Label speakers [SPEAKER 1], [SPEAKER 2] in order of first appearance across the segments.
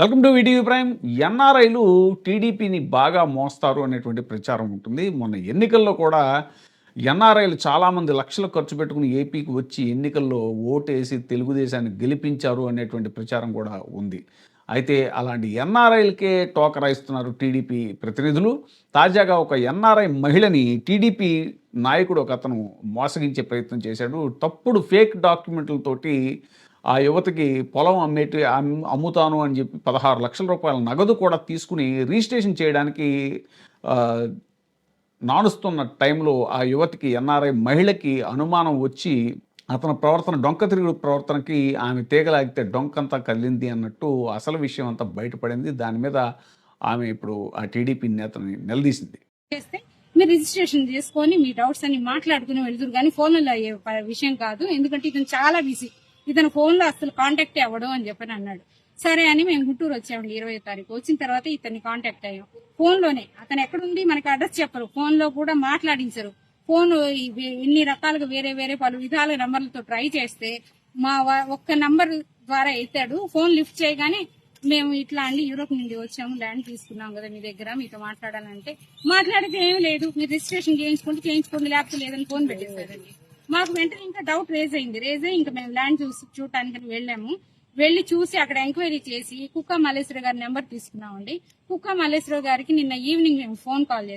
[SPEAKER 1] Welcome to VTV prime. ఎన్ఆర్ఐలు టీడీపీని బాగా మోస్తారు అనేటువంటి ప్రచారం ఉంటుంది. మొన్న ఎన్నికల్లో కూడా ఎన్ఆర్ఐలు చాలామంది లక్షలు ఖర్చు పెట్టుకుని ఏపీకి వచ్చి ఎన్నికల్లో ఓటేసి తెలుగుదేశాన్ని గెలిపించారు అనేటువంటి ప్రచారం కూడా ఉంది. అయితే అలాంటి ఎన్ఆర్ఐలకే టోకరా ఇస్తున్నారు టీడీపీ ప్రతినిధులు. తాజాగా ఒక ఎన్ఆర్ఐ మహిళని టీడీపీ నాయకుడు ఒకతను మోసగించే ప్రయత్నం చేశాడు. తప్పుడు ఫేక్ డాక్యుమెంట్లతోటి ఆ యువతకి పొలం అమ్ముతాను అని చెప్పి 16,00,000 రూపాయల నగదు కూడా తీసుకుని రిజిస్ట్రేషన్ చేయడానికి ఆహ్, నానుస్తున్న టైంలో ఆ యువతికి ఎన్ఆర్ఐ మహిళకి అనుమానం వచ్చి అతని ప్రవర్తన డొంక తిరుగుడు ప్రవర్తనకి ఆమె తీగలాగితే డొంకంతా కదిలింది అన్నట్టు అసలు విషయం అంతా బయటపడింది. దాని మీద ఆమె ఇప్పుడు ఆ టీడీపీ నేతని నిలదీసింది.
[SPEAKER 2] చేస్తే మీరు రిజిస్ట్రేషన్ చేసుకొని మీ డౌట్స్ అన్ని మాట్లాడుకుని వెళ్తురు కానీ ఫోన్లలో అయ్యే విషయం కాదు. ఎందుకంటే ఇతను చాలా బిజీ, ఇతను ఫోన్ లో అసలు కాంటాక్ట్ అవ్వడం అని చెప్పని అన్నాడు. సరే అని మేము గుంటూరు వచ్చామండి 20వ తారీఖు. వచ్చిన తర్వాత ఇతన్ని కాంటాక్ట్ అయ్యాం ఫోన్ లోనే. అతను ఎక్కడుంది మనకి అడ్రస్ చెప్పరు, ఫోన్ లో కూడా మాట్లాడించరు. ఫోన్ ఇన్ని రకాలుగా వేరే వేరే పలు విధాల నంబర్లతో ట్రై చేస్తే మా ఒక్క నంబర్ ద్వారా ఎత్తాడు. ఫోన్ లిఫ్ట్ చేయగానే మేము ఇట్లా అండి యూరోప్ నుండి వచ్చాము, ల్యాండ్ తీసుకున్నాం కదా మీ దగ్గర, మీతో మాట్లాడాలంటే మాట్లాడితే ఏం లేదు, మీరు రిజిస్ట్రేషన్ చేయించుకోండి లేకపోతే లేదని ఫోన్ పెట్టేశారండి. మాకు వెంటనే ఇంకా డౌట్ రేజ్ అయ్యి ఇంకా మేము ల్యాండ్ చూడటానికి వెళ్ళాము. వెళ్లి చూసి అక్కడ ఎంక్వైరీ చేసి కుక్క మల్లేశ్వర గారి నెంబర్ తీసుకున్నామండి. కుక్క మల్లేశ్వర గారికి నిన్న ఈవినింగ్ మేము ఫోన్ కాల్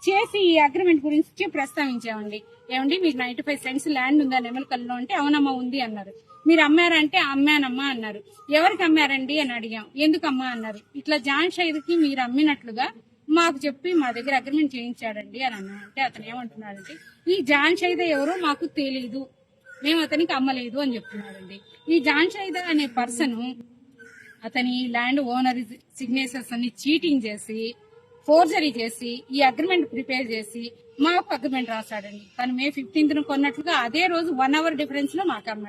[SPEAKER 2] చేసి ఈ అగ్రిమెంట్ గురించి ప్రస్తావించామండి. ఏమండి మీకు 95 సెంట్స్ ల్యాండ్ ఉందా నెమలికల్లో అంటే అవునమ్మా ఉంది అన్నారు. మీరు అమ్మారంటే అమ్మానమ్మా అన్నారు. ఎవరికి అమ్మారండి అని అడిగాం. ఎందుకమ్మా అన్నారు. ఇట్లా జాన్ షైర్కి మీరు అమ్మినట్లుగా మాకు చెప్పి మా దగ్గర అగ్రిమెంట్ చేయించాడండి అని అన్నా. అంటే అతను ఏమంటున్నాడంటే ఈ జాన్ షైద ఎవరో మాకు తెలీదు, మేము అతనికి అమ్మలేదు అని చెప్తున్నాడండి. ఈ జాన్ షైద అనే పర్సన్ అతని ల్యాండ్ ఓనర్ సిగ్నేచర్స్ అన్ని చీటింగ్ చేసి ఫోర్జరీ చేసి ఈ అగ్రిమెంట్ ప్రిపేర్ చేసి మాకు అగ్రిమెంట్ రాశాడండి. కానీ మే 15th కొన్నట్లుగా అదే రోజు 1 hour డిఫరెన్స్ లో మాకు అమ్మాడు.